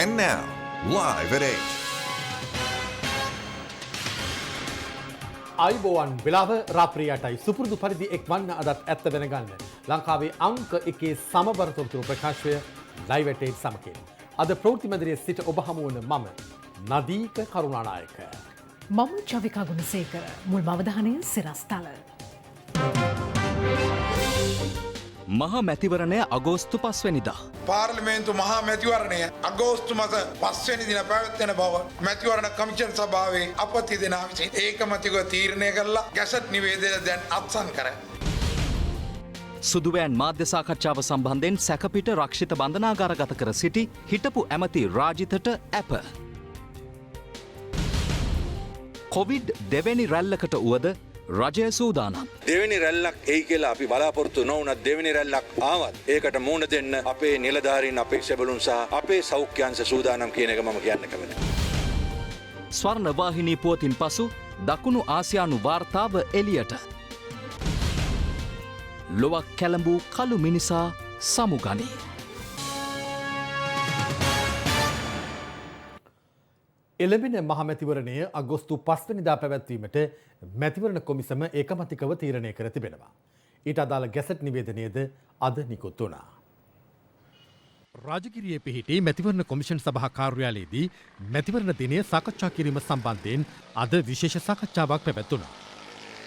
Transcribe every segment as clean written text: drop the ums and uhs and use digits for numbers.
And now, live at 8. අයිබෝවන් වෙලාව රාත්‍රියටයි සුපුරුදු පරිදි එක්වන්න අදත් ඇත්ත දැනගන්න ලංකාවේ අංක එකේ සමබර තොරතුරු ප්‍රකාශය ලයිව් ඇට් 8 සමගින් අද ප්‍රවෘත්ති මැදිරියේ සිට ඔබ හමු වන මම නදීක කරුණානායක මම චවිකා ගුණසේකර මුල්ම අවධානය සිරස්තල මහා මැතිවරණය අගෝස්තු 5 වෙනිදා පාර්ලිමේන්තු මහා මැතිවරණය අගෝස්තු මාස 5 වෙනි දින පැවැත්වෙන බව මැතිවරණ කමිෂන් සභාවේ අපති දෙනා විසින් ඒකමතිකව තීරණය කළා. ගැසට් නිවේදනය දැන් අත්සන් කරයි. සුදුවෑන් මාධ්‍ය සාකච්ඡාව සම්බන්ධයෙන් සැකපිට රක්ෂිත බන්ධනාගාරගත කර සිටි හිටපු ඇමති රාජිතට ඇප. කොවිඩ් දෙවැනි රැල්ලකට වුවද රජය සූදානම්. දෙවෙනි රැල්ලක් එයි කියලා අපි බලාපොරොත්තු නොවුනත් දෙවෙනි රැල්ලක් ආවත් ඒකට මුහුණ දෙන්න අපේ නිලධාරීන් අපේ සෙබළුන් සහ අපේ සෞඛ්‍යංශ සූදානම් කියන එක මම කියන්න කැමතියි. ස්වර්ණ වාහිනී පුවතින් පසු දකුණු ආසියානු වාර්තාව එළියට. ලොවක් කැළඹූ කළු මිනිසා සමුගනී. එළඹෙන මහමැතිවරණය අගෝස්තු 5 වෙනිදා පැවැත්වීමට මැතිවරණ කොමිසම ඒකමතිකව තීරණය කර තිබෙනවා. ඊට අදාළ ගැසට් නිවේදනයද අද නිකුත් වුණා. රාජගිරියේ පිහිටි මැතිවරණ කොමිෂන් සභා කාර්යාලයේදී මැතිවරණ දිනය සාකච්ඡා කිරීම සම්බන්ධයෙන් අද විශේෂ සාකච්ඡාවක් පැවැත්වුණා.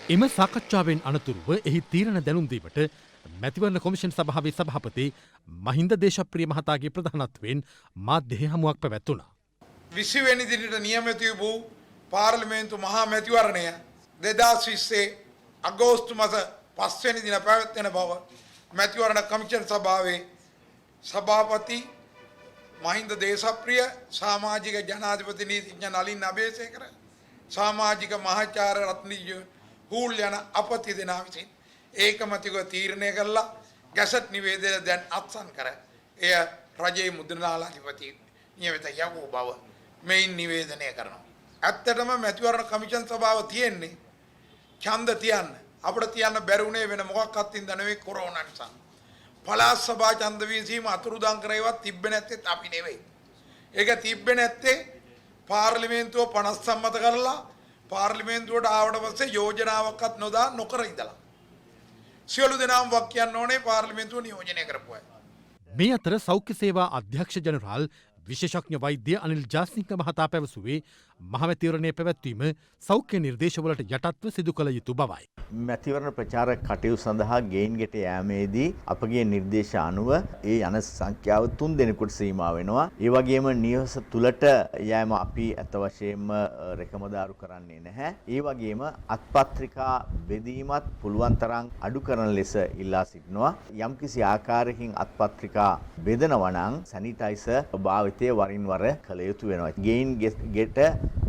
එම සාකච්ඡාවෙන් අනතුරුව එහි තීරණ දැනුම් දීමට මැතිවරණ කොමිෂන් සභාවේ සභාපති මහින්ද දේශප්‍රිය මහතාගේ ප්‍රධානත්වයෙන් මාධ්‍ය හමුවක් පැවැත්වුණා. 20 වෙනි දිනට නියමිත වූ පාර්ලිමේන්තු මහා මැතිවරණය 2020 අගෝස්තු මාස 5 වෙනි දින පැවැත්වෙන බව මැතිවරණ කමිෂන් සභාවේ සභාපති මහින්ද දේශප්‍රිය සමාජික ජනාධිපති නීතිඥ නලින් අබේසේකර සමාජික මහාචාර්ය රත්නීය හූල් යන අපති දෙනා විසින් ඒකමතිකව තීරණය කළා. ගැසට් නිවේදනය දැන් අත්සන් කර එය රජයේ මුද්‍රණාලාධිපති නියමිත යවූ බව මෙයින් නිවේදනය කරනවා. ඇත්තටම මැතිවරණ කමිෂන් සභාව තියෙන්නේ ඡන්ද තියන්න. අපිට තියන්න බැරි වුණේ වෙන මොකක්වත් හින්දා නෙවෙයි කොරෝනා නිසා. පළාත් සභා ඡන්ද විසීම අතුරුදන් කරේවත් තිබ්බේ නැත්තේ අපි නෙවෙයි. ඒක තිබ්බේ නැත්තේ පාර්ලිමේන්තුව 50 සම්මත කරලා පාර්ලිමේන්තුවට ආවට පස්සේ යෝජනාවක්වත් නොදා නොකර ඉඳලා. සියලු දෙනාම වක් කියන්න ඕනේ පාර්ලිමේන්තුව නියෝජනය කරපු අය. මේ අතර සෞඛ්‍ය සේවා අධ්‍යක්ෂ ජනරාල් විශේෂඥ වෛද්‍ය අනිල් ජාස්තිංක මහතා පැවසුවේ මහමැතිවරණය පැවැත්වීම සෞඛ්‍ය නිර්දේශවලට යටත්ව සිදු කළ යුතු බවයි. මැතිවරණ ප්‍රචාර කටයුතු සඳහා ගෙයින් ගෙට යෑමේදී අපගේ නිර්දේශ අනුව ඒ යන සංඛ්‍යාව 3 දෙනෙකුට සීමා වෙනවා. ඒ වගේම නිවස තුලට යෑම අපි අත වශයෙන්ම රෙකමදාරු කරන්නේ නැහැ. ඒ වගේම අත්පත්‍රිකා බෙදීමත් පුළුවන් තරම් අඩු කරන ලෙස ඉල්ලා සිටිනවා. යම්කිසි ආකාරයකින් අත්පත්‍රිකා බෙදනවා නම් සැනිටයිසර් භාවිතය වරින් වර කළ යුතු වෙනවා. ගෙයින් ගෙට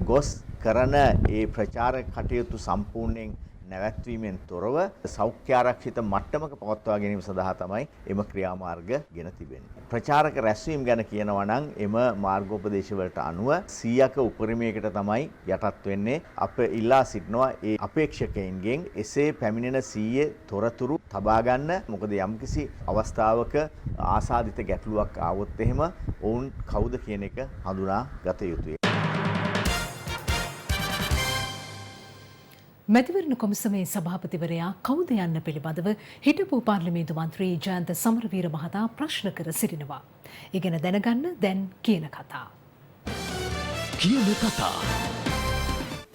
ගොස් කරන ඒ ප්‍රචාර කටයුතු සම්පූර්ණයෙන් නැවැත්වීමෙන් තොරව සෞඛ්‍ය ආරක්ෂිත මට්ටමක පවත්වා ගැනීම සඳහා තමයි එම ක්‍රියාමාර්ග ගෙන තිබෙන්නේ. ප්‍රචාරක රැස්වීම ගැන කියනවා නම් එම මාර්ගෝපදේශ වලට අනුව 100ක උපරිමයකට තමයි යටත් වෙන්නේ. අප ඉල්ලා සිටිනවා ඒ අපේක්ෂකයින්ගෙන් එසේ පැමිණෙන 100 තොරතුරු තබා ගන්න. මොකද යම්කිසි අවස්ථාවක ආසාදිත ගැටලුවක් ආවොත් එහෙම ඔවුන් කවුද කියන එක හඳුනා ගත යුතුයි. මැතිවරණ කොමිසමේ සභාපතිවරයා කවුද යන්න පිළිබඳව හිටපු පාර්ලිමේන්තු මන්ත්‍රී ජයන්ත සමරවීර මහතා ප්‍රශ්න කර සිටිනවා. ඒ ගැන දැනගන්න දැන් කියන කතා. කියන කතා.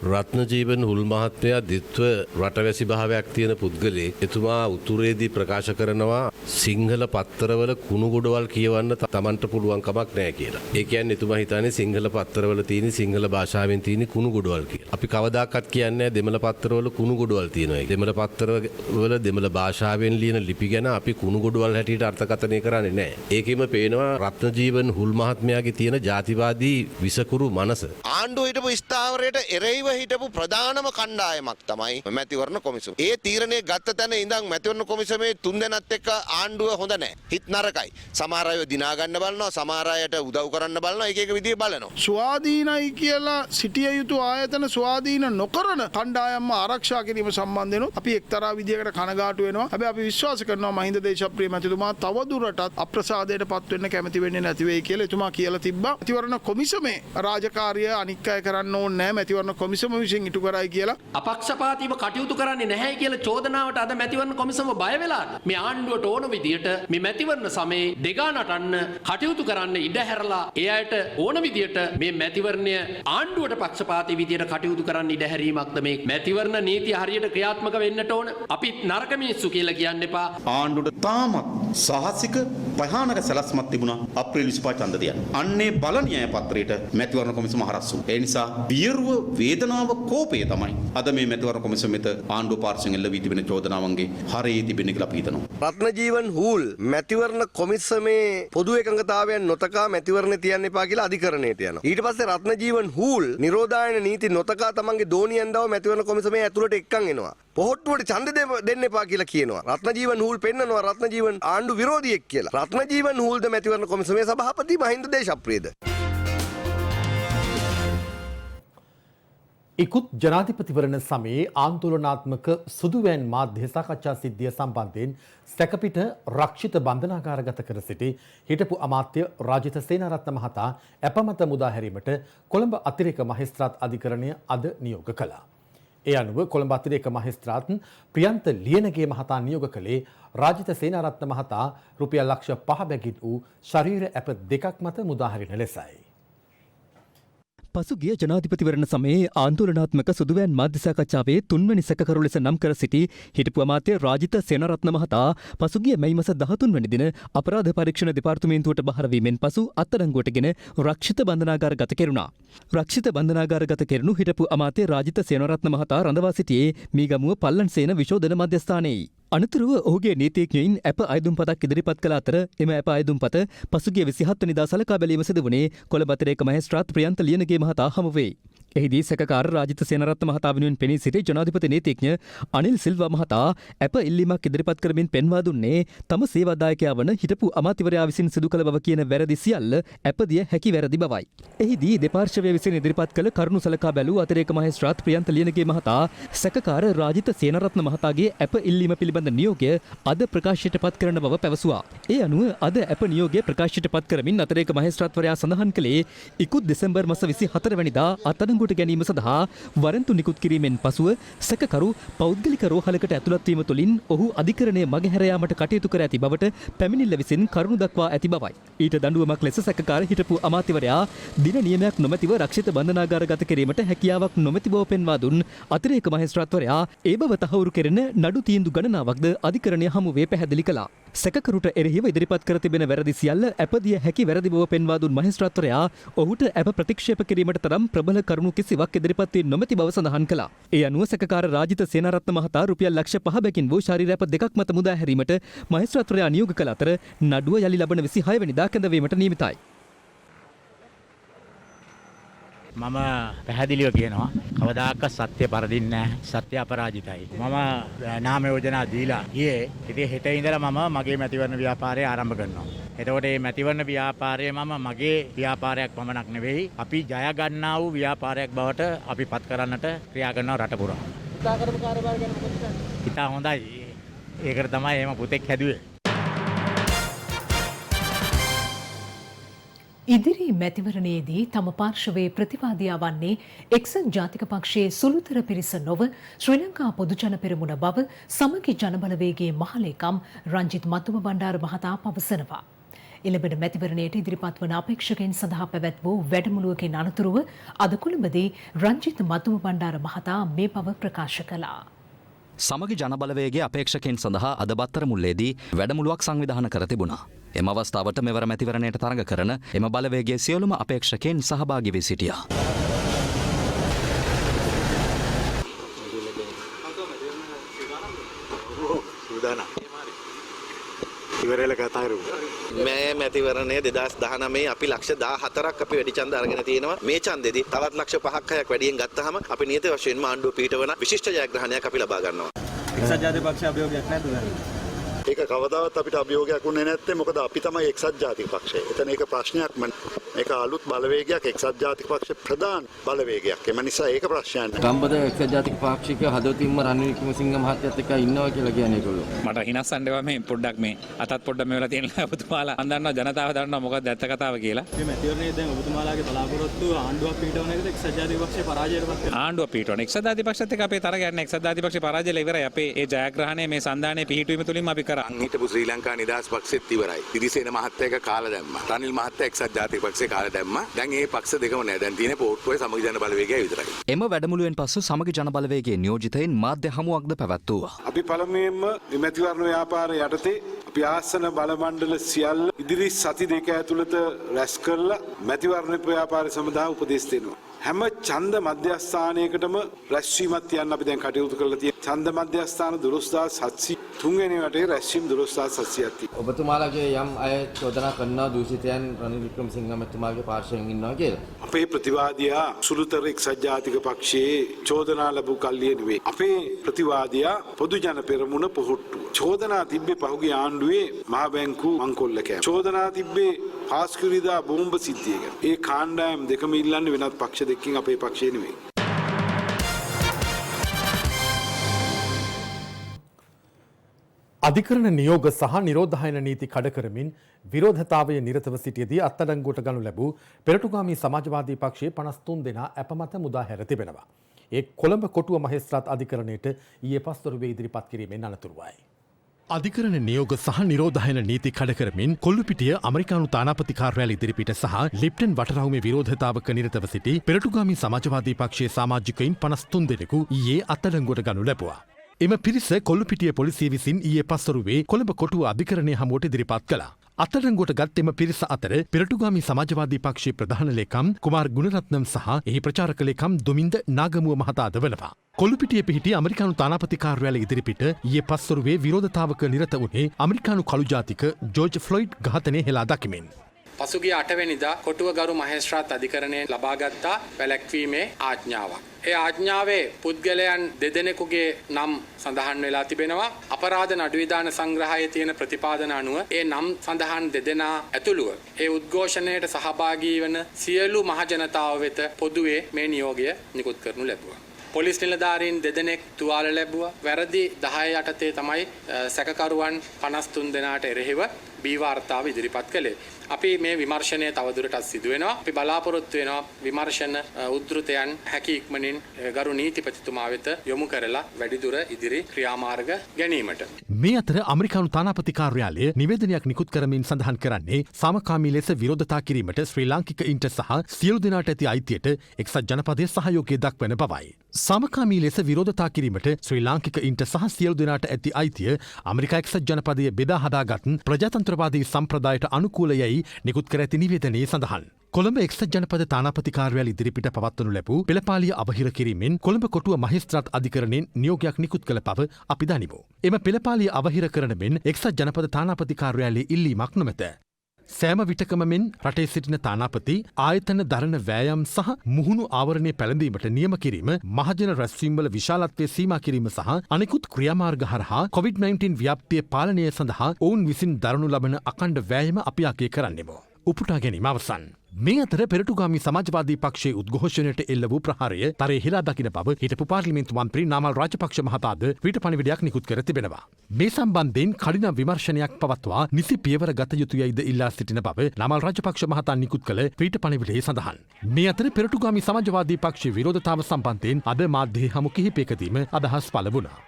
රත්නජීවන හුල් මහත්මයා දිත්ව රටවැසි භාවයක් තියෙන පුද්ගලයෙක්. එතුමා උතුරේදී ප්‍රකාශ කරනවා සිංහල පත්තරවල කුණු ගොඩවල් කියවන්න තමන්ට පුළුවන් කමක් නැහැ කියලා. ඒ කියන්නේ එතුමා හිතන්නේ සිංහල පත්තරවල තියෙන සිංහල භාෂාවෙන් තියෙන කුණු ගොඩවල් කියලා. අපි කවදාකවත් කියන්නේ දෙමළ පත්තරවල කුණු ගොඩවල් තියෙනවා. දෙමළ පත්තරවල දෙමළ භාෂාවෙන් ලියන ලිපි ගැන අපි කුණු ගොඩවල් හැටියට අර්ථකථනය කරන්නේ නැහැ. ඒකෙම පේනවා රත්නජීවන හුල් මහත්මයාගේ තියෙන ජාතිවාදී විසකුරු මනස. ආණ්ඩුව හිටපු ස්ථාවරයට එරෙහිව හිටපු ප්‍රධානම කණ්ඩායමක් තමයි මැතිවරණ කොමිසම. ඒ තීරණය ගත්ත තැන ඉඳන් මැතිවරණ කොමිසමේ 3 දෙනාත් එක්ක ආණ්ඩුව හොඳ නැහැ. හිත නරකයි. සමහර අය දිනා ගන්න බලනවා, සමහර අයට උදව් කරන්න බලනවා, එක එක විදිහේ බලනවා. ස්වාධීනයි කියලා සිටිය යුතු ආයතන ස්වාධීන නොකරන කණ්ඩායම්ම ආරක්ෂා කිරීම සම්බන්ධයෙන් අපි එක්තරා විදිහකට කනගාටු වෙනවා. හැබැයි අපි විශ්වාස කරනවා මහින්ද දේශප්‍රිය මැතිතුමා තවදුරටත් අප්‍රසාදයට පත් වෙන්න කැමති වෙන්නේ නැති වෙයි කියලා එතුමා කියලා තිබ්බා. මැතිවරණ කොමිසමේ රාජකාරිය අනික් අය කරන්න ඕනේ නැහැ. මැතිවරණ කොමිසම විසින් ඉටු කරයි කියලා. අපක්ෂපාතීව කටයුතු කරන්නේ නැහැ කියලා චෝදනාවට අද මැතිවරණ කොමිසම බය වෙලාද? මේ ආණ්ඩුවට ඕන විදියට මේ මැතිවරණ සමයේ දෙගා නටන්න කටයුතු කරන්න ඉඩ හැරලා ඒ අයට ඕන විදියට මේ මැතිවරණය ආණ්ඩුවට පක්ෂපාතී විදියට කටයුතු කරන්න ඉඩ හැරීමක්ද මේ මැතිවරණ නීතිය හරියට ක්‍රියාත්මක වෙන්නට ඕන. අපි නරක මිනිස්සු කියලා කියන්න එපා. ආණ්ඩුවට තාමත් සාහසික භයානක සැලැස්මක් තිබුණා අප්‍රේල් 25 ඡන්ද දියන්. අන්නේ බල න්‍යාය පත්‍රයට මැතිවරණ කොමිසම හරස් වුණා. ඒ නිසා බියරුව වේදනාව කෝපය තමයි අද මේ මැතිවරණ කොමිසම වෙත ආණ්ඩුව පාර්ශ්වයෙන් එල්ල වී තිබෙන චෝදනාවන්ගේ හරයේ තිබෙන්නේ කියලා අපි හිතනවා. රත්නජීවන් හූල් මැතිවරණ කොමිසමේ පොදු එකඟතාවයන් නොතකා මැතිවරණ තියන්න එපා කියලා අධිකරණයට යනවා. ඊට පස්සේ රත්නජීවන් හූල් නිරෝධායන නීති නොතකා තමන්ගේ දෝනියෙන්දව මැතිවරණ කොමිසමේ ඇතුළට එක්කන් එනවා. පොහොට්ටුවට ඡන්ද දෙන්න එපා කියලා කියනවා. රත්නජීවන් හූල් පෙන්නනවා රත්නජීවන් ආණ්ඩු විරෝධියෙක් කියලා. රත්නජීවන් හූල්ද මැතිවරණ කොමිසමේ සභාපති මහින්ද දේශප්‍රියද. ඉකුත් ජනාධිපතිවරණ සමයේ ආන්දෝලනාත්මක සුදුවෑන් මාධ්‍ය සාකච්ඡා සිද්ධිය සම්බන්ධයෙන් සැකපිට රක්ෂිත බන්ධනාගාරගත කර සිටි හිටපු අමාත්‍ය රාජිත සේනාරත්න මහතා අපමත මුදා හැරීමට කොළඹ අතිරේක මහේස්ත්‍රාත් අධිකරණය අද නියෝග කළා. ඒ අනුව කොළඹ අතිරේක මහේස්ත්‍රාත් ප්‍රියන්ත ලියනගේ මහතා නියෝග කළේ රාජිත සේනාරත්න මහතා රුපියල් ලක්ෂ 5 බැගින් වූ ශරීර ඇප දෙකක් මත මුදා හැරින ලෙසයි. පසුගිය ජනාධිපතිවරණ සමයේ ආන්දෝලනාත්මක සුදුවෑන් මාධ්‍ය සාකච්ඡාවේ තුන්වැනි සැකකරු ලෙස නම් කර සිටි හිටපු අමාත්‍ය රාජිත සේනාරත්න මහතා පසුගිය මැයි මාස 13 වැනි දින අපරාධ පරීක්ෂණ දෙපාර්තමේන්තුවට බහර වීමෙන් පසු අත්අඩංගුවටගෙන රක්ෂිත බන්ධනාගාරගත කෙරුණා. රක්ෂිත බන්ධනාගාරගත කෙරුණු හිටපු අමාත්‍ය රාජිත සේනාරත්න මහතා රඳවා සිටියේ මීගමුව පල්ලන්සේන විශෝධන මධ්‍යස්ථානයේ. අනතුරුව ඔහුගේ නීතිඥයින් ඇප අයදුම්පතක් ඉදිරිපත් කළ අතර එම ඇප අයදුම්පත පසුගිය 27 වෙනිදා සලකා බැලීම සිදු වුණේ කොළඹ අතිරේක මහේස්ත්‍රාත් ප්‍රියන්ත ලියනගේ මහතා හමු වේ. එහිදී සැකකාර රාජිත සේනාරත්න මහතා වෙනුවෙන් පෙනී සිටි ජනාධිපති නීතිඥ අනිල් සිල්වා මහතා ඇප ඉල්ලීමක් ඉදිරිපත් කරමින් පෙන්වා දුන්නේ තම සේවාදායකයා වන හිටපු අමාත්‍යවරයා විසින් සිදු කළ බව කියන වැරදි සියල්ල ඇපදිය හැකි වැරදි බවයි. එහිදී දෙපාර්ශවය විසින් ඉදිරිපත් කළ කරුණු සලකා බැලූ අතිරේක මහේස්ත්‍රාත් ප්‍රියන්ත ලියනගේ මහතා සැකකාර රාජිත සේනාරත්න මහතාගේ ඇප ඉල්ලීම පිළිබඳ නියෝගය අද ප්‍රකාශයට පත් කරන බව පැවසුවා. ඒ අනුව අද ඇප නියෝගය ප්‍රකාශයට පත් කරමින් අතිරේක මහේස්ත්‍රාත්වරයා සඳහන් කළේ ඉකුත් දෙසැම්බර් මාස 24 වෙනිදා අත්අඩංගුවට ගැනීම සඳහා වරන්තු නිකුත් කිරීමෙන් පසුව සැකකරු පෞද්ගලික රෝහලකට ඇතුළත් වීම තුළින් ඔහු අධිකරණය මගහැර යාමට කටයුතු කර ඇති බවට පැමිණිල්ල විසින් කරුණු දක්වා ඇති බවයි. ඊට දඬුවමක් ලෙස සැකකාර හිටපු අමාත්‍යවරයා දින නියමයක් නොමැතිව රක්ෂිත බන්ධනාගාරගත කිරීමට හැකියාවක් නොමැති බව පෙන්වා දුන් අතිරේක මහේස්ත්‍රාත්වරයා ඒ බව තහවුරු කෙරෙන නඩු තීන්දුව ගණනාවක්ද අධිකරණය හමුවේ පැහැදිලි කළා. සැකකරුට එරෙහිව ඉදිරිපත් කර තිබෙන වැරදි සියල්ල ඇපදිය හැකි වැරදි බව පෙන්වා දුන් මහේස්ත්‍රාත්වරයා ඔහුට ඇප ප්‍රතික්ෂේප කිරීමට තරම් ප්‍රබල කරුණු කිසිවක් ඉදිරිපත් වී නොමැති බව සඳහන් කළා. ඒ අනුව සැකකාර රාජිත සේනාරත්න මහතා රුපියල් ලක්ෂ 5 බැගින් වූ ශරීර ඇප දෙකක් මත මුදා හැරීමට මහේස්ත්‍රාත්වරයා නියෝග කළ අතර නඩුව යලි ලබන 26 වෙනිදා කැඳවීමට නියමිතයි. මම පැහැදිලිව කියනවා කවදාකවත් සත්‍ය පරදින්නේ නැහැ. සත්‍ය අපරාජිතයි. මම නාම යෝජනා දීලා ගියේ. ඉතින් හෙට ඉඳලා මම මගේ මැතිවරණ ව්‍යාපාරය ආරම්භ කරනවා. එතකොට මේ මැතිවරණ ව්‍යාපාරය මම මගේ ව්‍යාපාරයක් පමණක් නෙවෙයි අපි ජය ගන්නා වූ ව්‍යාපාරයක් බවට අපි පත් කරන්නට ක්‍රියා කරනවා රට පුරා. හිතා කරපු කාර්යභාරය ගැන මොකද හිතන්නේ? හිතා හොඳයි. ඒකට තමයි එහෙම පුතෙක් හැදුවේ. ඉදිරි මැතිවරණයේදී තම පාර්ශවයේ ප්‍රතිවාදියා වන්නේ එක්සත් ජාතික පක්ෂයේ සුළුතර පිරිස නොව ශ්‍රී ලංකා පොදුජන පෙරමුණ බව සමගි ජනබලවේගයේ මහලේකම් රංජිත් මතුම බණ්ඩාර මහතා පවසනවා. එළඹෙන මැතිවරණයට ඉදිරිපත් වන අපේක්ෂකයන් සඳහා පැවැත් වූ වැඩමුළුවකින් අනතුරුව අද කොළඹදී රංජිත් මතුම බණ්ඩාර මහතා මේ බව ප්‍රකාශ කළා. සමගි ජනබලවේගේ අපේක්ෂකයන් සඳහා අද බත්තර මුල්ලේදී වැඩමුළුවක් සංවිධානය කර තිබුණා. එම අවස්ථාවට මෙවර මැතිවරණයට තරඟ කරන එම බලවේගයේ සියලුම අපේක්ෂකයන් සහභාගී වී සිටියා. මේ මැතිවරණය 2019 අපි ලක්ෂ 14ක් අපි වැඩි ඡන්ද අරගෙන තියෙනවා. මේ ඡන්දෙදි තවත් ලක්ෂ 5ක් 6ක් වැඩියෙන් ගත්තාම අපි නියත වශයෙන්ම ආණ්ඩුව පිටවන විශිෂ්ට ජයග්‍රහණයක් අපි ලබා ගන්නවා. එක්සත් ජාතික පක්ෂ අභියෝගයක් නැද්ද? ඒක කවදාවත් අපිට අභියෝගයක් වුණේ නැත්තේ මොකද අපි තමයි එක්සත් ජාතික පක්ෂය. එතන ඒක ප්‍රශ්නයක්ම මේක අලුත් බලවේගයක් එක්සත් ජාතික පක්ෂ ප්‍රධාන බලවේගයක්. එම නිසා ඒක ප්‍රශ්නයක් නෑ. ගම්බද එක්සත් ජාතික පාක්ෂික හදවතින්ම රනිල් වික්‍රමසිංහ මහත්තයත් එක්ක ඉන්නවා කියලා කියන්නේ ඒගොල්ලෝ. මට හිනස්සන්න ඒවා මේ පොඩ්ඩක් මේ අතත් පොඩ්ඩක් මේ වෙලා තියෙනවා ඔබතුමාලා. මම දන්නවා ජනතාව දන්නවා මොකක්ද ඇත්ත කතාව කියලා. මේ මැතිවරණයේ දැන් ඔබතුමාලාගේ බලාපොරොත්තු ආණ්ඩුවක් පිටවන එකද එක්සත් ජාතික පක්ෂේ පරාජයටපත් වෙනවා. ආණ්ඩුව පිටවන එක්සත් ජාතික පක්ෂත් එක්ක අපේ තරගයක් නෑ. එක්සත් ජාතික පක්ෂේ පරාජයල ඉවරයි. අපේ ඒ ජයග්‍රහණය මේ සන්දානයේ පිහිටුවීම තුලින් අපි කරා. හිටපු ශ්‍රී ලංකා නිදහස් පක්ෂෙත් ඉවරයි. ඉදිසේන මහත්තයා එක කාලා දැම්මා. රනිල් මහත්තයා එක්සත් ජාතික පක්ෂේ කාලා දැම්මා. දැන් මේ පක්ෂ දෙකම නෑ. දැන් තියෙන්නේ පොට්ටුවේ සමගි ජන බලවේගය විතරයි. එම වැඩමුළුවෙන් පසු සමගි ජන බලවේගයේ නියෝජිතයින් මාධ්‍ය හමුවක්ද පැවැත්වුවා. අපි පළමුවෙන්ම මැතිවරණ ව්‍යාපාරය යටතේ අපි ආසන බල මණ්ඩල සියල්ල ඉදිරි සති දෙක ඇතුළත රැස් කරලා මැතිවරණ ව්‍යාපාරය සඳහා උපදෙස් දෙනවා. හැම ඡන්ද මධ්‍යස්ථානයකටම රැස්වීමක් තියන්න අපි දැන් කටයුතු කරලා තියෙනවා. ඡන්ද මධ්‍යස්ථාන 12700 තුන්වෙනි වටේ රැස්වීම 12700ක් තියෙනවා. ඔබතුමාලාගේ යම් අය චෝදනා කරනවා දූෂිතයන් රනිල් වික්‍රමසිංහ මහත්මයාගේ පාර්ශවයෙන් ඉන්නවා කියලා. අපේ ප්‍රතිවාදියා සුළුතර එක්සත් ජාතික පක්ෂයේ චෝදනා ලැබු කල්ලිය නෙවෙයි. අපේ ප්‍රතිවාදියා පොදු ජන පෙරමුණ පොහොට්ටුව. චෝදනා තිබ්බේ පහුගිය ආණ්ඩුවේ මහ බැංකු මංකොල්ල කෑම. චෝදනා තිබ්බේ පාස්කුරිදා බෝම්බ සිද්ධිය ගැන. ඒ කාණ්ඩායම් දෙකම ඉල්ලන්නේ වෙනත් පක්ෂ දෙකකින් අපේ පක්ෂය නෙවෙයි. අධිකරණ නියෝග සහ නිරෝධායන නීති කඩ කරමින් විරෝධතාවය නිරතව සිටියදී අත්අඩංගුවට ගනු ලැබූ පෙරටුගාමී සමාජවාදී පක්ෂයේ 53 දෙනා අපමත මුදා හැර තිබෙනවා. ඒ කොළඹ කොටුව මහේස්ත්‍රාත් අධිකරණයට ඊයේ පස්වරුවේ ඉදිරිපත් කිරීමෙන් අනතුරුවයි. අධිකරණ නියෝග සහ නිරෝධායන නීති කඩ කරමින් කොල්ලුපිටිය ඇමරිකානු තානාපති කාර්යාලය ඉදිරිපිට සහ ලිප්ටන් වටරවුමේ විරෝධතාවක නිරතව සිටි පෙරටුගාමී සමාජවාදී පක්ෂයේ සමාජිකයින් 53 දෙනෙකු ඊයේ අත්අඩංගුවට ගනු ලැබුවා. එම පිරිස කොල්ලුපිටිය පොලිසිය විසින් ඊයේ පස්වරුවේ කොළඹ කොටුව අධිකරණය හමුවට ඉදිරිපත් කළා. අත්අඩංගුවට ගත් එම පිරිස අතර පෙරටුගාමී සමාජවාදී පක්ෂයේ ප්‍රධාන ලේකම් කුමාර් ගුණරත්නම් සහ එහි ප්‍රචාරක ලේකම් දුමින්ද නාගමුව මහතාද වනවා. කොල්ලුපිටිය පිහිටි ඇමරිකානු තානාපති කාර්යාලය ඉදිරිපිට ඊයේ පස්වරුවේ විරෝධතාවක නිරත වුණේ ඇමරිකානු කළු ජාතික ජෝර්ජ් ෆ්ලොයිඩ් ඝාතනය හෙලා දකිමින්. පසුගිය 8 වෙනිදා කොටුවගරු මහේස්ත්‍රාත් අධිකරණයෙන් ලබාගත්තා වැළැක්වීමේ ආඥාවක්. ඒ ආඥාවේ පුද්ගලයන් දෙදෙනෙකුගේ නම් සඳහන් වෙලා තිබෙනවා. අපරාධ නඩු විධාන සංග්‍රහයේ තියෙන ප්‍රතිපාදන අනුව ඒ නම් සඳහන් දෙදෙනා ඇතුළුව ඒ උද්ඝෝෂණයට සහභාගී වන සියලු මහජනතාව වෙත පොදුවේ මේ නියෝගය නිකුත් කරනු ලැබුවා. පොලිස් නිලධාරීන් දෙදෙනෙක් තුවාල ලැබුවා. වැරදි 10 යටතේ තමයි සැකකරුවන් 53 දෙනාට එරෙහිව බී වාර්තාව ඉදිරිපත් කළේ. අපි මේ විමර්ශනය තවදුරටත් සිදු වෙනවා. අපි බලාපොරොත්තු වෙනවා විමර්ශන උද්ෘතයන් හැකි ඉක්මනින් ගරු නීතිපතිතුමා වෙත යොමු කරලා වැඩිදුර ඉදිරි ක්‍රියාමාර්ග ගැනීමට. මේ අතර ඇමරිකානු තානාපති කාර්යාලය නිවේදනයක් නිකුත් කරමින් සඳහන් කරන්නේ සාමකාමී ලෙස විරෝධතා කිරීමට ශ්‍රී ලාංකිකයින්ට සහ සියලු දෙනාට ඇති අයිතියට එක්සත් ජනපදයේ සහයෝගය දක්වන බවයි. සාමකාමී ලෙස විරෝධතා කිරීමට ශ්‍රී ලාංකිකයින්ට සහ සියලු දෙනාට ඇති අයිතිය ඇමරිකා එක්සත් ජනපදයේ බෙදා හදාගත් ප්‍රජාතන්ත්‍රවාදී සම්ප්‍රදායට අනුකූලයයි නිකුත් කර ඇති නිවේදනයේ සඳහන්. කොළඹ එක්සත් ජනපද තානාපති කාර්යාලය ඉදිරිපිට පවත්වනු ලැබූ පෙළපාලිය අවහිර කිරීමෙන් කොළඹ කොටුව මහේස්ත්‍රාත් අධිකරණයෙන් නියෝගයක් නිකුත් කළ බව අපි දනිමු. එම පෙළපාලිය අවහිර කරන මෙන් එක්සත් ජනපද තානාපති කාර්යාලයේ ඉල්ලීමක් නොමැත. සෑම විටකම මෙන් රටේ සිටින තානාපති ආයතන දරන වෑයම් සහ මුහුණු ආවරණය පැළඳීමට නියම කිරීම, මහජන රැස්වීම්වල විශාලත්වය සීමා කිරීම සහ අනෙකුත් ක්‍රියාමාර්ග හරහා COVID-19 ව්‍යාප්තිය පාලනය සඳහා ඔවුන් විසින් දරනු ලබන අඛණ්ඩ වෑයම අපි අගය කරන්නෙමු. උපුටා ගැනීම අවසන්. මේ අතර පෙරටුගාමී සමාජවාදී පක්ෂයේ උද්ඝෝෂණයට එල්ල වූ ප්‍රහාරය තරයේ හෙලා දකින බව හිටපු පාර්ලිමේන්තු මන්ත්‍රී නාමල් රාජපක්ෂ මහතාද ට්විටර් පණිවිඩයක් නිකුත් කර තිබෙනවා. මේ සම්බන්ධයෙන් කඩිනම් විමර්ශනයක් පවත්වා නිසි පියවර ගත යුතුයයිද ඉල්ලා සිටින බව නාමල් රාජපක්ෂ මහතා නිකුත් කළ ට්විටර් පණිවිඩයේ සඳහන්. මේ අතර පෙරටුගාමී සමාජවාදී පක්ෂයේ විරෝධතාව සම්බන්ධයෙන් අද මාධ්‍ය හමු කිහිපයකදීම අදහස් පළ වුණා.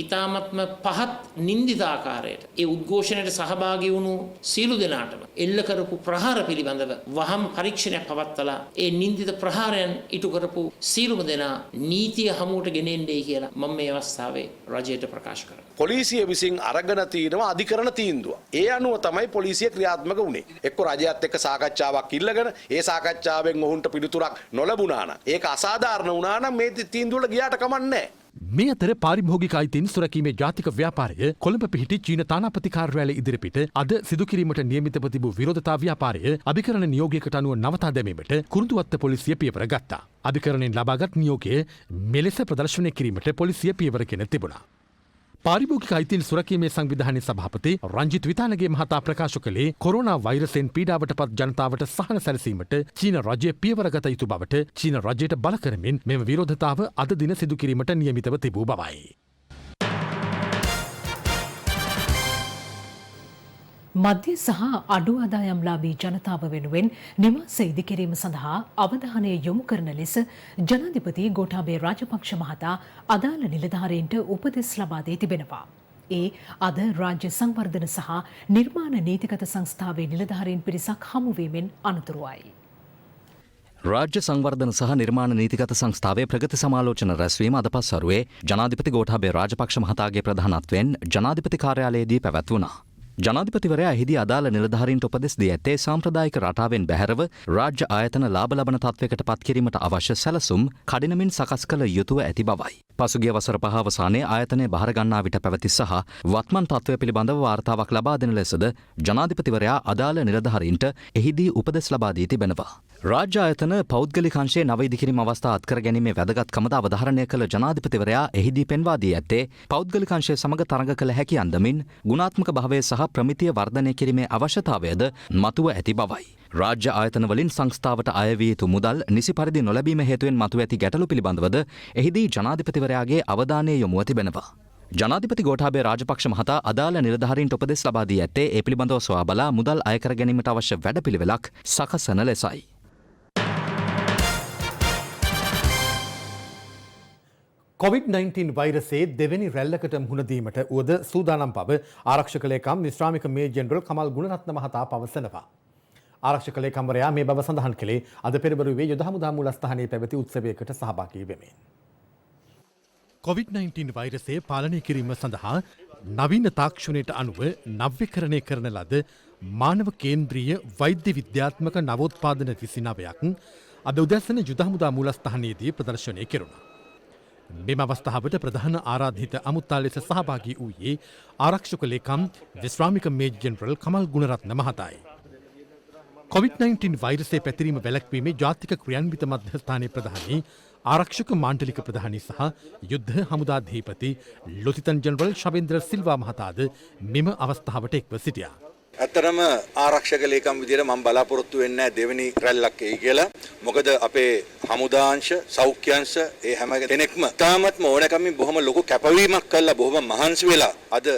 ඉතාමත්ම පහත් නින්දිතාකාරයට ඒ උද්ඝෝෂණයට සහභාගී වුණු සියලු දෙනාටම එල්ල කරපු ප්‍රහාර පිළිබඳව වහම් පරීක්ෂණයක් පවත්වලා ඒ නින්දිත ප්‍රහාරයන් ඉටු කරපු සියලුම දෙනා නීතිය හමුවට ගෙනෙන්නේ කියලා මම මේ අවස්ථාවේ රජයට ප්‍රකාශ කරනවා. පොලිසිය විසින් අරගෙන තියෙනවා අධිකරණ තීන්දුව. ඒ අනුව තමයි පොලිසිය ක්‍රියාත්මක වුණේ. එක්ක රජයත් එක්ක සාකච්ඡාවක් ඉල්ලගෙන ඒ සාකච්ඡාවෙන් ඔවුන්ට පිළිතුරක් නොලැබුණා නම් ඒක අසාධාරණ වුණා නම් මේ තීන්දුවල ගියාට කමක් නැහැ. මේ අතර පාරිභෝගික අයිතීන් සුරැකීමේ ජාතික ව්‍යාපාරය කොළඹ පිහිටි චීන තානාපති කාර්යාලය ඉදිරිපිට අද සිදු කිරීමට නියමිතව තිබූ විරෝධතා ව්‍යාපාරය අධිකරණ නියෝගයකට අනුව නවතා දැමීමට කුරුඳුවත්ත පොලිසිය පියවර ගත්තා. අධිකරණයෙන් ලබාගත් නියෝගය මෙලෙස ප්‍රදර්ශනය කිරීමට පොලිසිය පියවර ගෙන තිබුණා. පාරිභෝගික අයිතීන් සුරකීමේ සංවිධානයේ සභාපති රංජිත් විතානගේ මහතා ප්‍රකාශ කළේ කොරෝනා වෛරසයෙන් පීඩාවට පත් ජනතාවට සහන සැලසීමට චීන රජය පියවර ගත යුතු බවට චීන රජයට බල කරමින් මෙම විරෝධතාව අද දින සිදු කිරීමට නියමිතව තිබූ බවයි. මධ්‍ය සහ අඩු ආදායම්ලාභී ජනතාව වෙනුවෙන් නිවාස ඉදිකිරීම සඳහා අවධානය යොමු කරන ලෙස ජනාධිපති ගෝඨාභය රාජපක්ෂ මහතා අදාළ නිලධාරීන්ට උපදෙස් ලබා දී තිබෙනවා. ඒ අද රාජ්‍ය සංවර්ධන සහ නිර්මාණ නීතිගත සංස්ථාවේ නිලධාරීන් පිරිසක් හමුවීමෙන් අනතුරුවයි. රාජ්‍ය සංවර්ධන සහ නිර්මාණ නීතිගත සංස්ථාවේ ප්‍රගති සමාලෝචන රැස්වීම අද පස්වරුවේ ජනාධිපති ගෝඨාභය රාජපක්ෂ මහතාගේ ප්‍රධානත්වයෙන් ජනාධිපති කාර්යාලයේදී පැවැත්වුණා. ජනාධිපතිවරයා එහිදී අදාළ නිලධාරීන්ට උපදෙස් දී ඇත්තේ සාම්ප්‍රදායික රටාවෙන් බැහැරව රාජ්‍ය ආයතන ලාභ ලබන තත්වයකට පත් කිරීමට අවශ්‍ය සැලසුම් කඩිනමින් සකස් කළ යුතුව ඇති බවයි. පසුගිය වසර 5 අවසානයේ ආයතනය බහර ගන්නා විට පැවති සහ වත්මන් තත්වය පිළිබඳව වාර්තාවක් ලබා දෙන ලෙසද ජනාධිපතිවරයා අදාළ නිලධාරීන්ට එහිදී උපදෙස් ලබා දී තිබෙනවා. රාජ්‍ය ආයතන පෞද්ගලික අංශයේ නව ඉදිකිරීම අවස්ථා අත්කර ගැනීමේ වැදගත්කමද අවධාරණය කළ ජනාධිපතිවරයා එහිදී පෙන්වා දී ඇත්තේ පෞද්ගලික අංශය සමග තරඟ කළ හැකි අන්දමින් ගුණාත්මක භාවය සහ ප්‍රමිතිය වර්ධනය කිරීමේ අවශ්‍යතාවයද මතුව ඇති බවයි. රාජ්‍ය ආයතන වලින් සංස්ථාවට අය විය යුතු මුදල් නිසි පරිදි නොලැබීම හේතුවෙන් මතුව ඇති ගැටලු පිළිබඳවද එහිදී ජනාධිපතිවරයාගේ අවධානය යොමුව තිබෙනවා. ජනාධිපති ගෝඨාභය රාජපක්ෂ මහතා අදාළ නිලධාරීන්ට උපදෙස් ලබා දී ඇත්තේ ඒ පිළිබඳව සොයා බලා මුදල් අය කර ගැනීමට අවශ්‍ය වැඩපිළිවෙලක් සකසන ලෙසයි. COVID-19 වෛරසයේ දෙවැනි රැල්ලකට මුහුණ දීමට උවද සූදානම් බව ආරක්ෂක ලේකම් විශ්‍රාමික මේජර් ජෙනරල් කමල් ගුණරත්න මහතා පවසනවා. ආරක්ෂක ලේකම්වරයා මේ බව සඳහන් කළේ අද පෙරවරුවේ යුද හමුදා මූලස්ථානයේ පැවති උත්සවයකට සහභාගී වෙමින්. COVID-19 වෛරසය පාලනය කිරීම සඳහා නවීන තාක්ෂණයට අනුව නව්‍යකරණය කරන ලද මානව කේන්ද්‍රීය වෛද්‍ය විද්‍යාත්මක නවෝත්පාදන 29ක් අද උදැසන යුද හමුදා මූලස්ථානයේදී ප්‍රදර්ශනය කෙරුණා. මෙම අවස්ථාවට ප්‍රධාන ආරාධිත අමුත්තා ලෙස සහභාගී වූයේ ආරක්ෂක ලේකම් විශ්‍රාමික මේජර් ජෙනරල් කමල් ගුණරත්න මහතායි. COVID-19 වෛරසය පැතිරීම වැළැක්වීමේ ජාතික ක්‍රියාන්විත මධ්‍යස්ථානයේ ප්‍රධානී ආරක්ෂක මාණ්ඩලික ප්‍රධානී සහ යුද්ධ හමුදාධිපති ලොතිතන් ජෙනරල් ශවේන්ද්‍ර සිල්වා මහතාද මෙම අවස්ථාවට එක්ව සිටියා. ඇත්තරම ආරක්ෂක ලේකම් විදියට මම බලාපොරොත්තු වෙන්නේ දෙවෙනි රැල්ලක් එයි කියලා. මොකද අපේ හමුදාංශ සෞඛ්‍යංශ ඒ හැම කෙනෙක්ම තාමත්ම ඕනකමින් බොහොම ලොකු කැපවීමක් කළා බොහොම මහන්සි වෙලා අද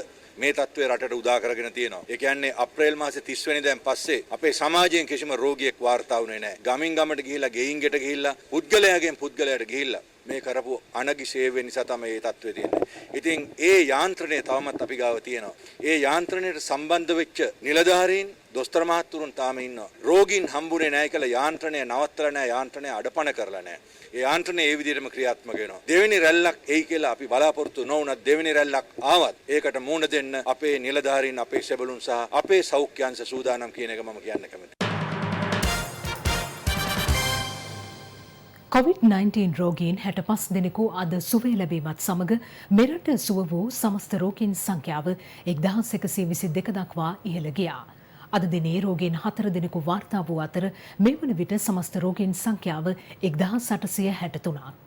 මේ තත්ත්වය රටට උදා කරගෙන තියෙනවා. ඒ කියන්නේ අප්‍රේල් මාසේ 30 වෙනිදාන් පස්සේ අපේ සමාජයෙන් කිසිම රෝගියෙක් වාර්තා වුණේ නැහැ. ගමින් ගමට ගිහිල්ලා ගෙයින් ගෙට ගිහිල්ලා පුද්ගලයාගෙන් පුද්ගලයාට ගිහිල්ලා මේ කරපු අනගි සේවය නිසා තමයි මේ තත්ත්වය තියෙන්නේ. ඉතින් ඒ යාන්ත්‍රණය තවමත් අපි ගාව තියෙනවා. ඒ යාන්ත්‍රණයට සම්බන්ධ වෙච්ච නිලධාරීන් දොස්තර මහත්තුරුන් තාම ඉන්නවා. රෝගීන් හම්බුනේ නැහැ කියලා යාන්ත්‍රණය නවත්තලා නැහැ, යාන්ත්‍රණය අඩපණ කරලා නැහැ. ඒ යාන්ත්‍රණය ඒ විදිහටම ක්‍රියාත්මක වෙනවා. දෙවෙනි රැල්ලක් එයි කියලා අපි බලාපොරොත්තු නොවුණත් දෙවෙනි රැල්ලක් ආවත් ඒකට මුහුණ දෙන්න අපේ නිලධාරීන්, අපේ සෙබළුන් සහ අපේ සෞඛ්‍යංශ සූදානම් කියන එක මම කියන්න කැමතියි. COVID-19 රෝගීන් 65 දෙනෙකු අද සුවය ලැබීමත් සමග මෙරට සුව වූ සමස්ත රෝගීන් සංඛ්‍යාව 1122 දක්වා ඉහළ ගියා. අද දිනේ රෝගීන් 4 දෙනෙකු වාර්තා වූ අතර මේ වන විට සමස්ත රෝගීන් සංඛ්‍යාව 1863ක්.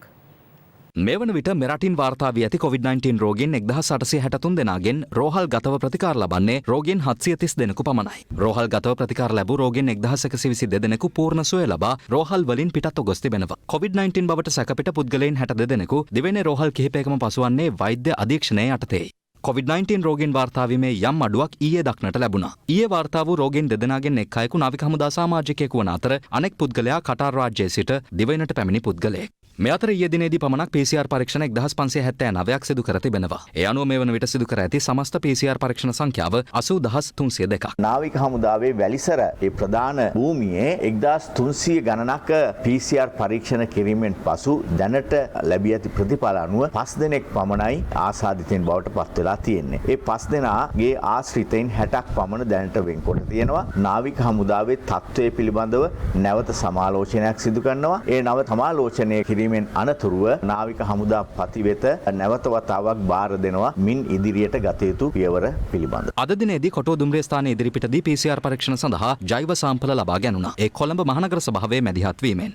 මේ වන විට මෙරටින් වාර්තා වී ඇති COVID-19 රෝගීන් 1863 දෙනාගෙන් රෝහල් ගතව ප්‍රතිකාර ලබන්නේ රෝගීන් 730 දෙනෙකු පමණයි. රෝහල් ගතව ප්‍රතිකාර ලැබූ රෝගීන් 1122 දෙනෙකු පූර්ණ සුවය ලබා රෝහල් වලින් පිටත්ව ගොස් තිබෙනවා. COVID-19 බවට සැකපිට පුද්ගලයන් 62 දෙනෙකු දිවයිනේ රෝහල් කිහිපයකම පසුවන්නේ වෛද්‍ය අධීක්ෂණය යටතේයි. COVID-19 රෝගීන් වාර්තාවීමේ යම් අඩුවක් ඊයේ දක්නට ලැබුණා. ඊයේ වාර්තා වූ රෝගීන් දෙදෙනාගෙන් එක් අයෙකු නාවික හමුදා සමාජිකයෙකු වන අතර අනෙක් පුද්ගලයා කටාර් රාජ්‍යයේ සිට දිවයිනට පැමිණි පුද්ගලයෙක්. මේ අතර ඊයේ දිනේදී පමණක් PCR පරීක්ෂණ 1579ක් සිදු කර තිබෙනවා. ඒ අනුව මේ වන විට සිදු කර ඇති සමස්ත PCR පරීක්ෂණ සංඛ්‍යාව 80302ක්. නාවික හමුදාවේ වැලිසර ඒ ප්‍රධාන භූමියේ 1300 ගණනක PCR පරීක්ෂණ කිරීමෙන් පසු දැනට ලැබී ඇති ප්‍රතිඵල අනුව 5 දෙනෙක් පමණයි ආසාදිතයින් බවට පත් වෙලා තියෙන්නේ. ඒ 5 දෙනාගේ ආශ්‍රිතයින් 60ක් පමණ දැනට වෙන්කොට තියෙනවා. නාවික හමුදාවේ තත්ත්වය පිළිබඳව නැවත සමාලෝචනයක් සිදු කරනවා. ඒ නව සමාලෝචනය කිරීමෙන් අනතුරුව නාවික හමුදා පති වෙත නැවත වතාවක් බාර දෙනවා මින් ඉදිරියට ගත යුතු පියවර පිළිබඳව. අද දිනේදී කොටුව දුම්රිය ස්ථානයේ ඉදිරිපිටදී PCR පරීක්ෂණ සඳහා ජෛව සාම්පල ලබා ගැනුණා. ඒ කොළඹ මහනගර සභාවේ මැදිහත් වීමෙන්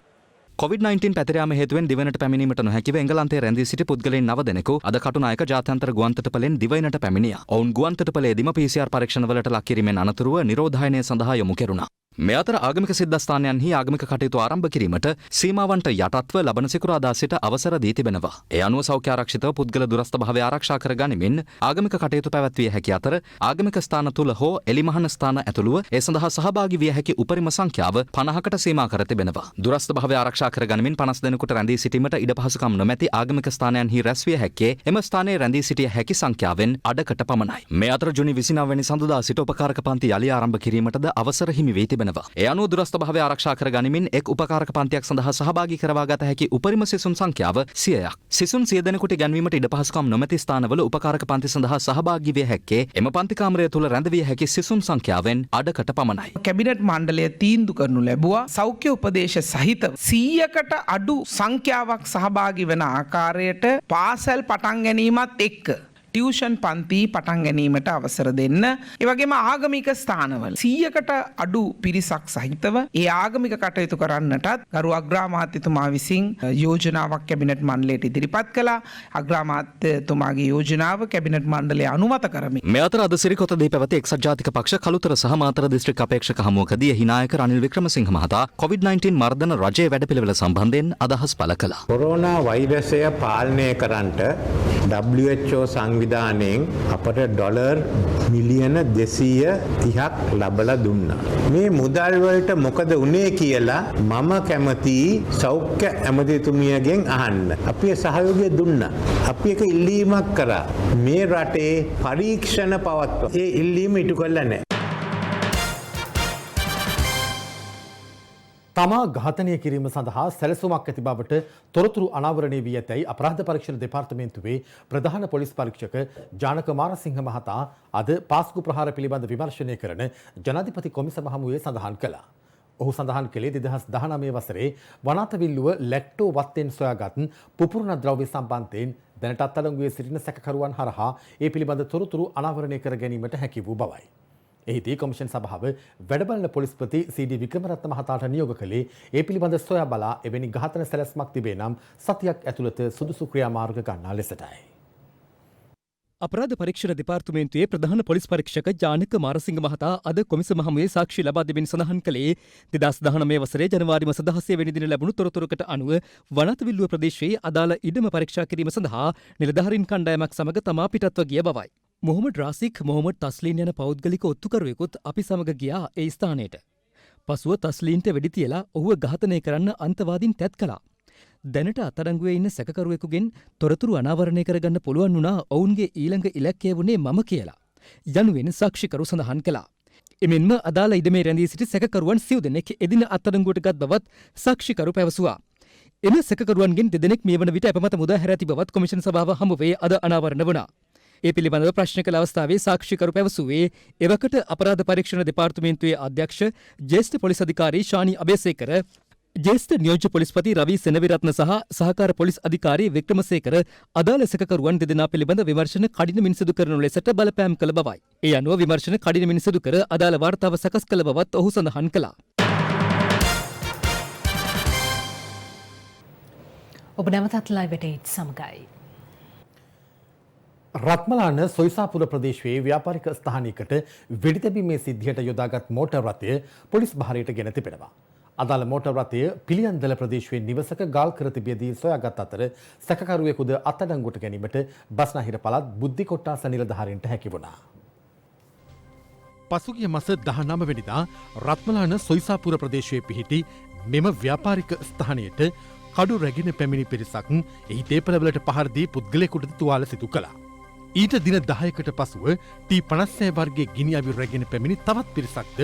COVID-19 පැතිරයාම හේතුවෙන් දිවයිනට පැමිණීමට නොහැකිව එංගලන්තයේ රැඳී සිටි පුද්ගලයන් 9 දෙනෙකු අද කටුනායක ජාත්‍යන්තර ගුවන්තොටුපළෙන් දිවයිනට පැමිණියා. ඔවුන් ගුවන්තොටුපළේදීම PCR පරීක්ෂණවලට ලක් කිරීමෙන් අනතුරුව නිරෝධායනය සඳහා යොමු කෙරුණා. මේ අතර ආගමික සිද්ධාස්ථානයන්හි ආගමික කටයුතු ආරම්භ කිරීමට සීමාවන්ට යටත්ව ලබන සිකුරාදා සිට අවසර දී තිබෙනවා. ඒ අනුව සෞඛ්‍ය ආරක්ෂිතව පුද්ගල දුරස්ථ භාවය ආරක්ෂා කර ගනිමින් ආගමික කටයුතු පැවැත්විය හැකි අතර ආගමික ස්ථාන තුල හෝ එලිමහන ස්ථාන ඇතුළුව ඒ සඳහා සහභාගී විය හැකි උපරිම සංඛ්‍යාව 50කට සීමා කර තිබෙනවා. දුරස්ථ භාවය ආරක්ෂා කර ගනිමින් 50 දෙනෙකුට රැඳී සිටීමට ඉඩ පහසුකම් නොමැති ආගමික ස්ථානයන්හි රැස්විය හැක්කේ එම ස්ථානයේ රැඳී සිටිය හැකි සංඛ්‍යාවෙන් අඩකට පමණයි. මේ අතර ජුනි 29 වෙනි සඳුදා සිට උපකාරක පන්ති යලි ආරම්භ කිරීමටද අවසර හිමි වී තිබෙනවා. ඒ අනුව දුරස්ථ භාවය ආරක්ෂා කර ගනිමින් එක් උපකාරක පන්තියක් සඳහා සහභාගී කරවා ගත හැකි උපරිම සිසුන් සංඛ්‍යාව 100ක්. සිසුන් 100 දෙනෙකුට ගැන්වීමට ඉඩ පහසුකම් නොමැති ස්ථානවල උපකාරක පන්ති සඳහා සහභාගී විය හැක්කේ එම පන්ති කාමරය තුල රැඳවිය හැකි සිසුන් සංඛ්‍යාවෙන් අඩකට පමණයි. කැබිනට් මණ්ඩලය තීන්දුව කරනු ලැබුවා සෞඛ්‍ය උපදේශ සහිත 100කට අඩු සංඛ්‍යාවක් සහභාගී වන ආකාරයට පාසල් පටන් ගැනීමත් එක්ක ටියුෂන් පන්ති පටන් ගැනීමට අවසර දෙන්න. ඒ වගේම ආගමික ස්ථානවල 100කට අඩු පිරිසක් සහිතව ඒ ආගමික කටයුතු කරන්නටත් ගරු අග්‍රාමාත්‍යතුමා විසින් යෝජනාවක් කැබිනට් මණ්ඩලයට ඉදිරිපත් කළා. අග්‍රාමාත්‍යතුමාගේ යෝජනාව කැබිනට් මණ්ඩලය අනුමත කරමින් මේ අතර අද සිරිකොතදී පැවති එක්සත් ජාතික පක්ෂ කළුතර සහ මාතර දිස්ත්‍රික් අපේක්ෂක හමුවකදී එහි නායක රනිල් වික්‍රමසිංහ මහතා COVID-19 මර්ධන රජයේ වැඩපිළිවෙල සම්බන්ධයෙන් අදහස් පළ කළා. කොරෝනා වෛරසය පාලනය කරන්නට WHO විධානයෙන් අපට ඩොලර් මිලියන 230ක් ලබලා දුන්නා. මේ මුදල් වලට මොකද උනේ කියලා මම කැමති සෞඛ්‍ය ඇමතිතුමියගෙන් අහන්න. අපි සහයෝගය දුන්නා. අපි එක ඉල්ලීමක් කරා. මේ රටේ පරීක්ෂණ පවත්වා. ඒ ඉල්ලීම ඉටු කළා නැහැ. තමා ඝාතනය කිරීම සඳහා සැලසුමක් ඇති බවට තොරතුරු අනාවරණය වී ඇතැයි අපරාධ පරීක්ෂණ දෙපාර්තමේන්තුවේ ප්‍රධාන පොලිස් පරීක්ෂක ජානක මාරසිංහ මහතා අද පාස්කු ප්‍රහාර පිළිබඳ විමර්ශනය කරන ජනාධිපති කොමිසම හමුවේ සඳහන් කළා. ඔහු සඳහන් කළේ 2019 වසරේ වනාතවිල්ලුව ලැක්ටෝ වත්තෙන් සොයාගත් පුපුරණ ද්‍රව්‍ය සම්බන්ධයෙන් දැනට අත්අඩංගුවේ සිටින සැකකරුවන් හරහා ඒ පිළිබඳ තොරතුරු අනාවරණය කර ගැනීමට හැකි වූ බවයි. එහිදී කොමිෂන් සභාව වැඩබලන පොලිස්පති සී.ඩී. වික්‍රමරත්න මහතාට නියෝග කළේ ඒ පිළිබඳ සොයා බලා එවැනි ඝාතන සැලැස්මක් තිබේ නම් සතියක් ඇතුළත සුදුසු ක්‍රියාමාර්ග ගන්නා ලෙසටයි. අපරාධ පරීක්ෂණ දෙපාර්තමේන්තුවේ ප්‍රධාන පොලිස් පරීක්ෂක ජානක මාරසිංහ මහතා අද කොමිසම හමුවේ සාක්ෂි ලබා දෙමින් සඳහන් කළේ 2019 වසරේ ජනවාරි මාස 16 වෙනි දින ලැබුණු තොරතුරකට අනුව වනාතවිල්ලුව ප්‍රදේශයේ අදාළ ඉඩම පරීක්ෂා කිරීම සඳහා නිලධාරීන් කණ්ඩායමක් සමග තමා පිටත්ව ගිය බවයි. මොහොමඩ් රාසික් මොහොමඩ් තස්ලීන් යන පෞද්ගලික ඔත්තුකරුවෙකුත් අපි සමග ගියා ඒ ස්ථානයට. පසුව තස්ලීන්ට වෙඩි තියලා ඔහුව ඝාතනය කරන්න අන්තවාදීන් තැත් කළා. දැනට අත්අඩංගුවේ ඉන්න සැකකරුවෙකුගෙන් තොරතුරු අනාවරණය කරගන්න පුළුවන් වුණා ඔවුන්ගේ ඊළඟ ඉලක්කය වුණේ මම කියලා. යනුවෙන් සාක්ෂිකරු සඳහන් කළා. එමෙන්ම අදාළ ඉඩමේ රැඳී සිටි සැකකරුවන් 90 දෙනෙක් එදින අත්අඩංගුවට ගත් බවත් සාක්ෂිකරු පැවසුවා. එම සැකකරුවන්ගෙන් 2 දෙනෙක් මේ වන විට අපමත මුදා හැර ඇති බවත් කොමිෂන් සභාව හමුවේ අද අනාවරණ වුණා. ඒ පිළිබඳව ප්‍රශ්න කළ අවස්ථාවේ සාක්ෂිකරු පැවසුවේ එවකට අපරාධ පරීක්ෂණ දෙපාර්තමේන්තුවේ අධ්‍යක්ෂ ජ්‍යෙෂ්ඨ පොලිස් අධිකාරී ශානි අබේසේකර, ජ්‍යෙෂ්ඨ නියෝජ්‍ය පොලිස්පති රවී සෙනවිරත්න සහ සහකාර පොලිස් අධිකාරී වික්‍රමසේකර අදාළ සැකකරුවන් දෙදෙනා පිළිබඳ විමර්ශන කඩිනමින් සිදු කරනු ලෙසට බලපෑම් කළ බවයි. ඒ අනුව විමර්ශන කඩිනමින් සිදු කර අදාළ වාර්තාව සකස් කළ බවත් ඔහු සඳහන් කළා. ඔබ නැවතත් ලයිව් එට් සමගයි. රත්මලාන සොයිසාපුර ප්‍රදේශයේ ව්‍යාපාරික ස්ථානයකට වෙඩි තැබීමේ සිද්ධියට යොදාගත් මෝටර් රථය පොලිස් භාරයට ගෙන තිබෙනවා. අදාළ මෝටර් රථය පිළියන්දල ප්‍රදේශයේ නිවසක ගාල් කර තිබියදී සොයාගත් අතර සැකකරුවෙකුද අත්අඩංගුවට ගැනීමට බස්නාහිර පළාත් බුද්ධි කොට්ටාස නිලධාරීන්ට හැකි වුණා. පසුගිය මාස 19 වෙනිදා රත්මලාන සොයිසාපුර ප්‍රදේශයේ පිහිටි මෙම ව්‍යාපාරික ස්ථානයට කඩු රැගෙන පැමිණි පිරිසක් එහි තේපලවලට පහර දී පුද්ගලයෙකුට තුවාල සිදු කළා. ඊට දින 10කට පසුව T56 වර්ගයේ ගිනි අවිරු රැගෙන පැමිණි තවත් පිරිසක්ද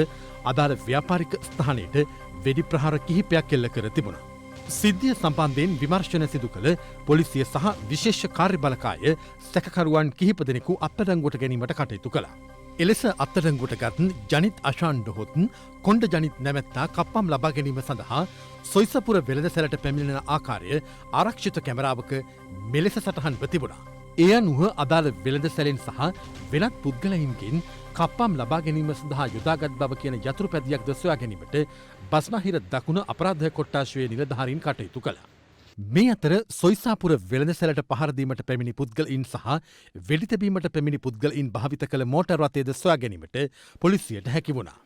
අදාළ ව්‍යාපාරික ස්ථානයට වෙඩි ප්‍රහාර කිහිපයක් එල්ල කර තිබුණා. සිද්ධිය සම්බන්ධයෙන් විමර්ශන සිදු කළ පොලිසිය සහ විශේෂ කාර්ය බලකාය සැකකරුවන් කිහිප දෙනෙකු අත්අඩංගුවට ගැනීමට කටයුතු කළා. එලෙස අත්අඩංගුවට ගත් ජනිත් අශාන් ඩොහොත් කොණ්ඩ ජනිත් නැමැත්තා කප්පම් ලබා ගැනීම සඳහා සොයිසපුර වෙළඳසැලට පැමිණෙන ආකාරය ආරක්ෂිත කැමරාවක මෙලෙස සටහන්ව තිබුණා. ඒ අනුව අදාළ වෙළඳසැලෙන් සහ වෙනත් පුද්ගලයින්ගෙන් කප්පම් ලබා ගැනීම සඳහා යොදාගත් බව කියන යතුරු පැදියක්ද සොයා ගැනීමට බස්නාහිර දකුණ අපරාධ කොට්ටාශයේ නිලධාරීන් කටයුතු කළා. මේ අතර සොයිසාපුර වෙළඳසැලට පහර දීමට පැමිණි පුද්ගලයින් සහ වෙඩි තැබීමට පැමිණි පුද්ගලයින් භාවිත කළ මෝටර් රථයද සොයා ගැනීමට පොලිසියට හැකි වුණා.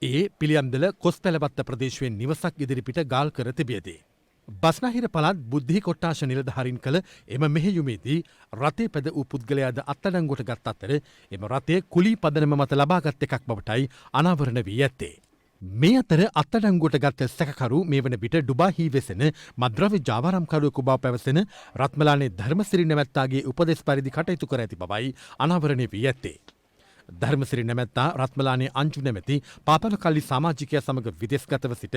ඒ පිළියම්දල කොස්පැලවත්ත ප්‍රදේශයෙන් නිවසක් ඉදිරිපිට ගාල් කර තිබියදී. බස්නාහිර පළාත් බුද්ධි කොට්ටාශ නිලධාරීන් කළ එම මෙහෙයුමේදී රථය පැද වූ පුද්ගලයාද අත්අඩංගුවට ගත් අතර එම රථය කුලී පදනම මත ලබාගත් එකක් බවටයි අනාවරණ වී ඇත්තේ. මේ අතර අත්අඩංගුවට ගත් සැකකරු මේ වන විට ඩුබාහි වෙසෙන මද්‍රව්‍ය ජාවාරම්කරුවෙකු බව පැවසෙන රත්මලානේ ධර්මසිරි නැමැත්තාගේ උපදෙස් පරිදි කටයුතු කර ඇති බවයි අනාවරණය වී ඇත්තේ. ධර්මසිරි නැමැත්තා රත්මලානේ අංජු නැමැති පාපාල කල්ලි සමාජිකයා සමග විදේශගතව සිට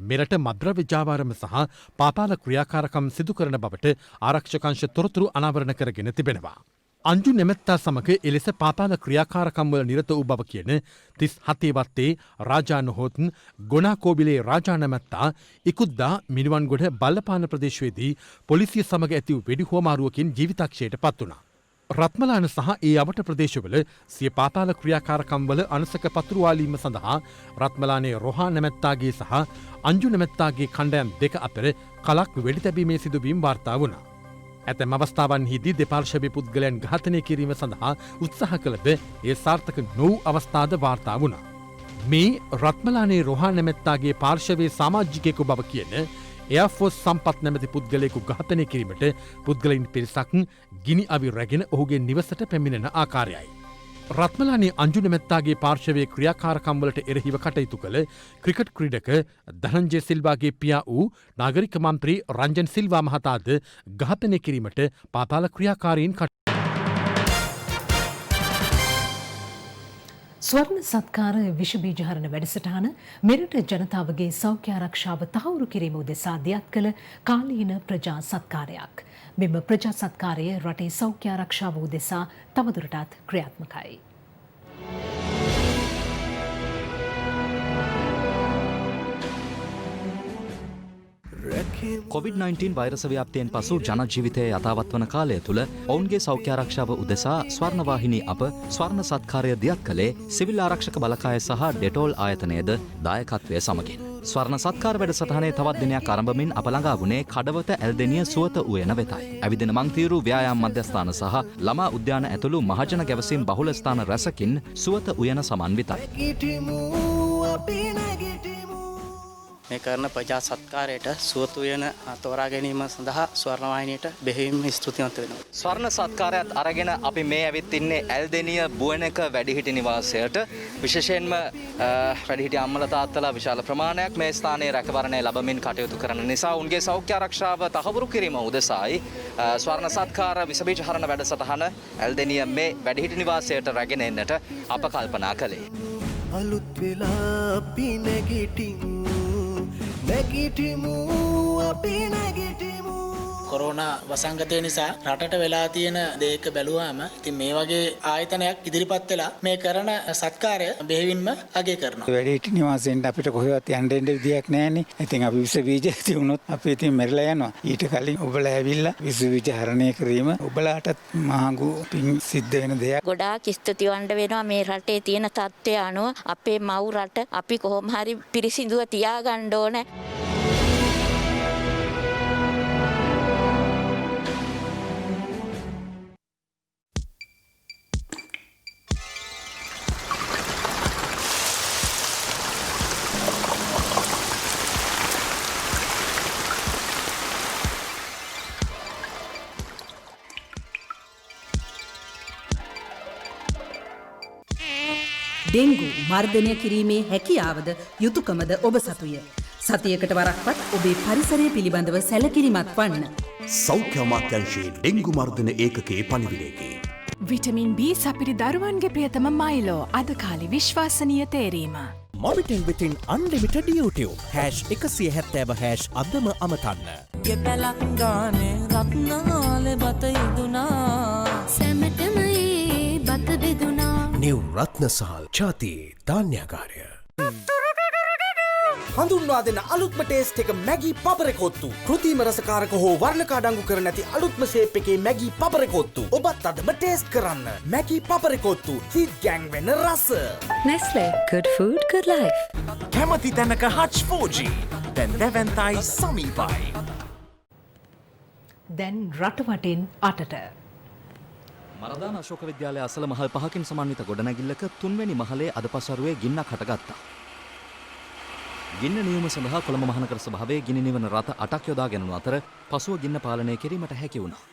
මෙරට මද්‍රව්‍ය ජාවාරම සහ පාපාල ක්‍රියාකාරකම් සිදු කරන බවට ආරක්ෂකංශ තොරතුරු අනාවරණ කරගෙන තිබෙනවා. අංජු නැමැත්තා සමග එලෙස පාපාල ක්‍රියාකාරකම් වල නිරත වූ බව කියන 37 වත්තේ රාජා නොහොත් ගොනාකෝබිලේ රාජා නැමැත්තා ඉකුද්දා මිනුවන්ගොඩ බල්ලපාන ප්‍රදේශයේදී පොලිසිය සමග ඇති වූ වෙඩි හුවමාරුවකින් ජීවිතක්ෂයට පත් වුණා. රත්මලාන සහ ඒ අවට ප්‍රදේශවල සිය පාතාල ක්‍රියාකාරකම්වල අනසක පතුරුවාලීම සඳහා රත්මලානේ රොහා නැමැත්තාගේ සහ අංජු නැමැත්තාගේ කණ්ඩයම් දෙක අතර කලක් වෙඩි තැබීමේ සිදුවීම් වාර්තා වුණා. ඇතැම් අවස්ථාවන්හිදී දෙපාර්ශ්වයේ පුද්ගලයන් ඝාතනය කිරීම සඳහා උත්සාහ කළද ඒ සාර්ථක නොවූ අවස්ථාද වාර්තා වුණා. මේ රත්මලානේ රොහා නැමැත්තාගේ පාර්ශවයේ සමාජිකයෙකු බව කියන එයාෆෝස් සම්පත් නැමැති පුද්ගලයෙකු ඝාතනය කිරීමට පුද්ගලයින් පිරිසක් ගිනි අවි රැගෙන ඔහුගේ නිවසට පැමිණෙන ආකාරයයි. රත්මලානේ අංජු නැමැත්තාගේ පාර්ශවයේ ක්‍රියාකාරකම්වලට එරෙහිව කටයුතු කළ ක්‍රිකට් ක්‍රීඩක ධනංජය සිල්වාගේ පියා වූ නාගරික මන්ත්‍රී රංජන් සිල්වා මහතාද ඝාතනය කිරීමට පාතාල ක්‍රියාකාරීන් ස්වර්ණ සත්කාර විෂබීජහරණ වැඩසටහන මෙරට ජනතාවගේ සෞඛ්‍ය ආරක්ෂාව තහවුරු කිරීම උදෙසා දියත් කළ කාලීන ප්‍රජා සත්කාරයක්. මෙම ප්‍රජා සත්කාරය රටේ සෞඛ්‍ය ආරක්ෂාව උදෙසා තවදුරටත් ක්‍රියාත්මකයි. COVID-19 වෛරස ව්‍යාප්තියෙන් පසු ජනජීවිතය යථාවත් වන කාලය තුළ ඔවුන්ගේ සෞඛ්‍ය ආරක්ෂාව උදෙසා ස්වර්ණවාහිනී අප ස්වර්ණ සත්කාරය දියත් කළේ සිවිල් ආරක්ෂක බලකාය සහ ඩෙටෝල් ආයතනයද දායකත්වය සමගින්. ස්වර්ණ සත්කාර වැඩසටහනේ තවත් දිනයක් ආරම්භමින් අප ළඟා වුණේ කඩවත ඇල්දෙනිය සුවත උයන වෙතයි. ඇවිදින මංතීරු ව්‍යායාම් මධ්‍යස්ථාන සහ ළමා උද්‍යාන ඇතුළු මහජන ගැවසීම් බහුල ස්ථාන රැසකින් සුවත උයන සමන්විතයි. මේ කරන ප්‍රජා සත්කාරයට සුවතු වෙන තෝරා ගැනීම සඳහා ස්වර්ණවාහිනියට බෙහෙවින්ම ස්තුතිවන්ත වෙනවා. ස්වර්ණ සත්කාරයත් අරගෙන අපි මේ ඇවිත් ඉන්නේ ඇල්දෙනිය බුවනක වැඩිහිටි නිවාසයට. විශේෂයෙන්ම වැඩිහිටි අම්මලා තාත්තලා විශාල ප්‍රමාණයක් මේ ස්ථානයේ රැකවරණය ලැබමින් කටයුතු කරන නිසා උන්ගේ සෞඛ්‍ය ආරක්ෂාව තහවුරු කිරීම උදෙසායි ස්වර්ණ සත්කාර විසබීජහරණ වැඩසටහන ඇල්දෙනිය මේ වැඩිහිටි නිවාසයට රැගෙන එන්නට අප කල්පනා කළේ. අලුත් වෙලා අපි නැගිටිමු නැගිටිමු අපි නැගිටිමු. කොරෝනා වසංගතය නිසා රටට වෙලා තියෙන දේක බැලුවාම ඉතින් මේ වගේ ආයතනයක් ඉදිරිපත් වෙලා මේ කරන සත්කාරය බෙහෙවින්ම අගය කරනවා. වැඩිහිටි නිවාසයෙන් අපිට කොහෙවත් යන්න දෙන්න විදියක් නැහැනේ. ඉතින් අපි විස බීජ තියුණොත් අපි ඉතින් මෙරලා යනවා. ඊට කලින් ඔබලා ඇවිල්ලා විස බීජ හරණය කිරීම ඔබලාටත් මහඟු පින් සිද්ධ වෙන දෙයක්. ගොඩාක් ස්තුතිවන්ත වෙනවා මේ රටේ තියෙන තත්ත්වය අනුව අපේ මව් රට අපි කොහොම හරි පිරිසිදුව තියාගන්න ඕනේ. ඩෙංගු මර්ධනය කිරීමේ හැකියාවද යුතුයකමද ඔබ සතුය. සතියකට වරක්වත් ඔබේ පරිසරය පිළිබඳව සැලකිලිමත් වන්න. සෞඛ්‍ය අමාත්‍යාංශයේ ඩෙංගු මර්ධන ඒකකයේ පණිවිඩයකි. විටමින් B සපිරි දරුවන්ගේ ප්‍රියතම මයිලෝ අද කාලේ විශ්වාසනීය තේරීම. මොබිටෙල් වෙතින් අන්ලිමිටඩ් YouTube #170# අදම අමතන්න. ගෙපලක් ගානේ රත්නාලේ බත ඉදුනා සැමටම ඒ බත බෙදුනා. නිව් රත්නසාල් ඡාති ධාන්‍යාගාරය. හඳුන්වා දෙන අලුත්ම ටේස්ට් එක මැගි පපරකොත්තු. කෘතිම රසකාරක හෝ වර්ණකාඩංගු කර නැති අලුත්ම ෂේප් එකේ මැගි පපරකොත්තු. ඔබත් අදම ටේස්ට් කරන්න. මැගි පපරකොත්තු. හිට් ගෑන් වෙන රස. Nestle, good food, good life. කැමති තැනක හච් 4G. දැන් දැවැන්තයි සමීපයි. දැන් රටවටින් අටට. මරදාන අශෝක විද්‍යාලය අසල මහල් 5කින් සමන්විත ගොඩනැගිල්ලක 3 වෙනි මහලේ අද පසරුවේ ගින්නක් හටගත්තා. ගින්න නියම සඳහා කොළඹ මහනගර සභාවේ ගිනි නිවන රථ 8ක් යොදා ගැනුණු අතර පසුව ගින්න පාලනය කිරීමට හැකි වුණා.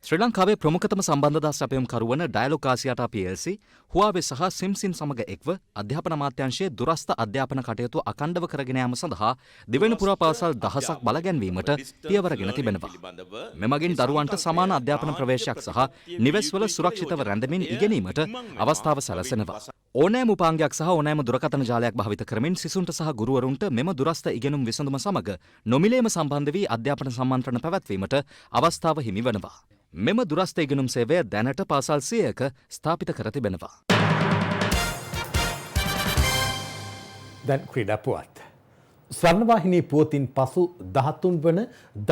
ශ්‍රී ලංකාවේ ප්‍රමුඛතම සම්බන්ධතා සැපයුම්කරු වන ඩයලොග් ආසියාටා PLC හුවාවේ සහ සිම්සින් සමග එක්ව අධ්‍යාපන අමාත්‍යාංශයේ දුරස්ථ අධ්‍යාපන කටයුතු අඛණ්ඩව කරගෙන යාම සඳහා දෙවැනි පුරා පාසල් දහසක් බලගැන්වීමට පියවරගෙන තිබෙනවා. මෙමගින් දරුවන්ට සමාන අධ්‍යාපන ප්‍රවේශයක් සහ නිවෙස්වල සුරක්ෂිතව රැඳෙමින් ඉගෙනීමට අවස්ථාව සැලසෙනවා. ඕනෑම උපාංගයක් සහ ඕනෑම දුරකථන ජාලයක් භාවිත කරමින් සිසුන්ට සහ ගුරුවරුන්ට මෙම දුරස්ථ ඉගෙනුම් විසඳුම සමග නොමිලේම සම්බන්ධ වී අධ්‍යාපන සම්මන්ත්‍රණ පැවැත්වීමට අවස්ථාව හිමි වනවා. මෙම දුරස්ථ ඉගෙනුම් සේවය දැනට පාසල් 100ක ස්ථාපිත කර තිබෙනවා. දැන් ක්‍රීඩා පුවත්. ස්වර්ණවාහිනී පුවතින් පසු 13 වන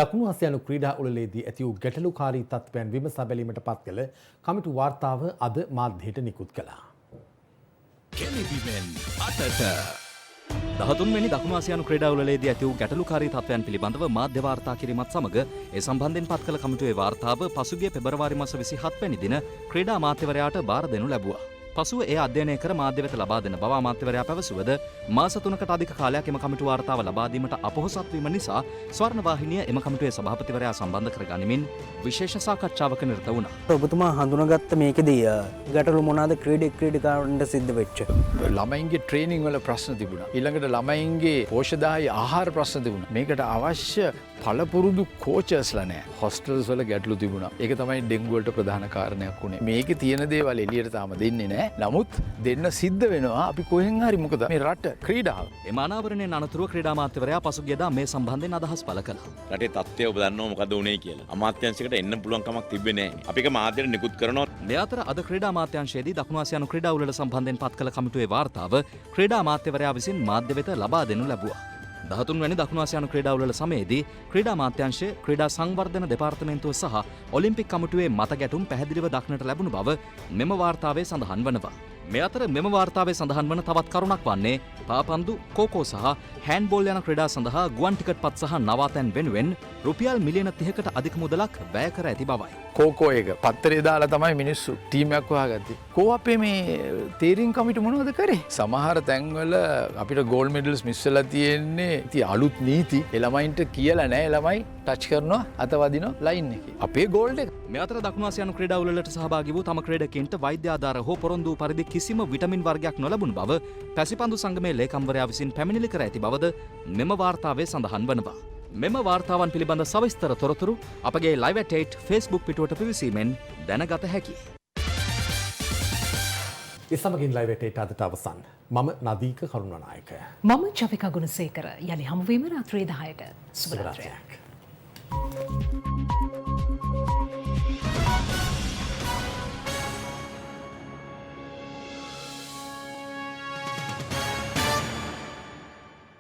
දකුණු ආසියානු ක්‍රීඩා උළෙලේදී ඇති වූ ගැටලුකාරී තත්ත්වයන් විමසා බැලීමට පත් කළ කමිටු වාර්තාව අද මාධ්‍යයට නිකුත් කළා. කෙලිබිමෙන් අතට 13 වෙනි දකුණු ආසියානු ක්‍රීඩා උළෙලේදී ඇති වූ ගැටලුකාරී තත්ත්වයන් පිළිබඳව මාධ්‍ය වාර්තා කිරීමත් සමග ඒ සම්බන්ධයෙන් පත් කළ කමිටුවේ වාර්තාව පසුගිය පෙබරවාරි මාස 27 වෙනි දින ක්‍රීඩා අමාත්‍යවරයාට බාර දෙනු ලැබුවා. පසුව එය අධ්‍යයනය කර මාධ්‍ය වෙත ලබා දෙන බව අමාත්‍යවරයා පැවසුවද මාස 3කට අධික කාලයක් එම කමිටු වාර්තාව ලබා දීමට අපොහොසත් වීම නිසා ස්වර්ණවාහිනිය එම කමිටුවේ සභාපතිවරයා සම්බන්ධ කර ගනිමින් විශේෂ සාකච්ඡාවක නිරත වුණා. ඔබතුමා හඳුනාගත්ත මේකදී ගැටලු මොනවාද ක්‍රීඩකාරන්ට සිද්ධ වෙච්ච? ළමයින්ගේ ට්‍රේනින් වල ප්‍රශ්න තිබුණා. ඊළඟට ළමයින්ගේ පෝෂදායී ආහාර ප්‍රශ්න තිබුණා. මේකට අවශ්‍ය පළපුරුදු කෝචර්ස්ලා නැහැ. හොස්ටල්ස් වල ගැටලු තිබුණා. ඒක තමයි ඩෙන්ගු වලට ප්‍රධාන කාරණයක් වුණේ. මේකේ තියෙන දේවල් එළියට තාම දෙන්නේ නැහැ. නමුත් දෙන්න සිද්ධ වෙනවා. අපි කොහෙන් හරි මොකද මේ රට ක්‍රීඩාව. එම අනාවරණයෙන් අනතුරුව ක්‍රීඩා අමාත්‍යවරයා පසුගියදා මේ සම්බන්ධයෙන් අදහස් පළ කළා. රටේ තත්ත්වය ඔබ දන්නව මොකද වුනේ කියලා. අමාත්‍යාංශයකට එන්න පුළුවන් කමක් තිබ්බේ නැහැ. අපි ඒක මාධ්‍යට නිකුත් කරනවා. මේ අතර අද ක්‍රීඩා අමාත්‍යාංශයේදී දකුණු ආසියානු ක්‍රීඩා උළෙල සම්බන්ධයෙන් පත් කළ කමිටුවේ වාර්තාව ක්‍රීඩා අමාත්‍යවරයා විසින් මාධ්‍ය වෙත ලබා දෙනු ලැබුවා. 13 වැනි දකුණු ආසියානු ක්‍රීඩා උළෙල සමයේදී ක්‍රීඩා අමාත්‍යාංශය, ක්‍රීඩා සංවර්ධන දෙපාර්තමේන්තුව සහ ඔලිම්පික් කමිටුවේ මත ගැටුම් පැහැදිලිව දක්නට ලැබුණු බව මෙම වාර්තාවේ සඳහන් වනවා. මේ අතර මෙම වාර්තාවේ සඳහන් වන තවත් කරුණක් වන්නේ පාපන්දු, කෝකෝ සහ හෑන්ඩ්බෝල් යන ක්‍රීඩා සඳහා ගුවන් ටිකට් පත් සහ නවාතැන් වෙනුවෙන් රුපියල් මිලියන 30කට අධික මුදලක් වැය කර ඇති බවයි. කෝකෝ එක පත්තරේ දාලා තමයි මිනිස්සු ටීම් එකක් හොයාගත්තේ. කෝ අපේ මේ තීරින් කමිටු මොනවද කරේ? සමහර තැන්වල අපිට ගෝල්ඩ් මෙඩල්ස් මිස් වෙලා තියෙන්නේ. ඉතින් අලුත් නීති ළමයින්ට කියලා නැහැ. ළමයි ටච් කරනවා, අතවදිනවා ලයින් එකේ. අපේ ගෝල්ඩ් එක. මේ අතර දකුණු ආසියානු ක්‍රීඩා උළෙලට සහභාගී වූ තම ක්‍රීඩකයන්ට වෛද්‍ය ආධාර හෝ පොරොන්දු පරිදි කිසිම විටමින් වර්ගයක් නොලැබුණු බව පැසිපන්දු සංගමේ ලේකම්වරයා විසින් පැමිණිලි කර ඇති බවද මෙම වාර්තාවේ සඳහන් වනවා. මෙම වාර්තාවන් පිළිබඳ සවිස්තර තොරතුරු අපගේ Live at 8 Facebook පිටුවට පිවිසීමෙන් දැනගත හැකියි. ඒ සමගින් Live at 8 අදට අවසන්. මම නදීක කරුණානායක. මම චවිකා ගුණසේකර. යලි හමුවීම රාත්‍රී 10ට. සුබ රාත්‍රියක්.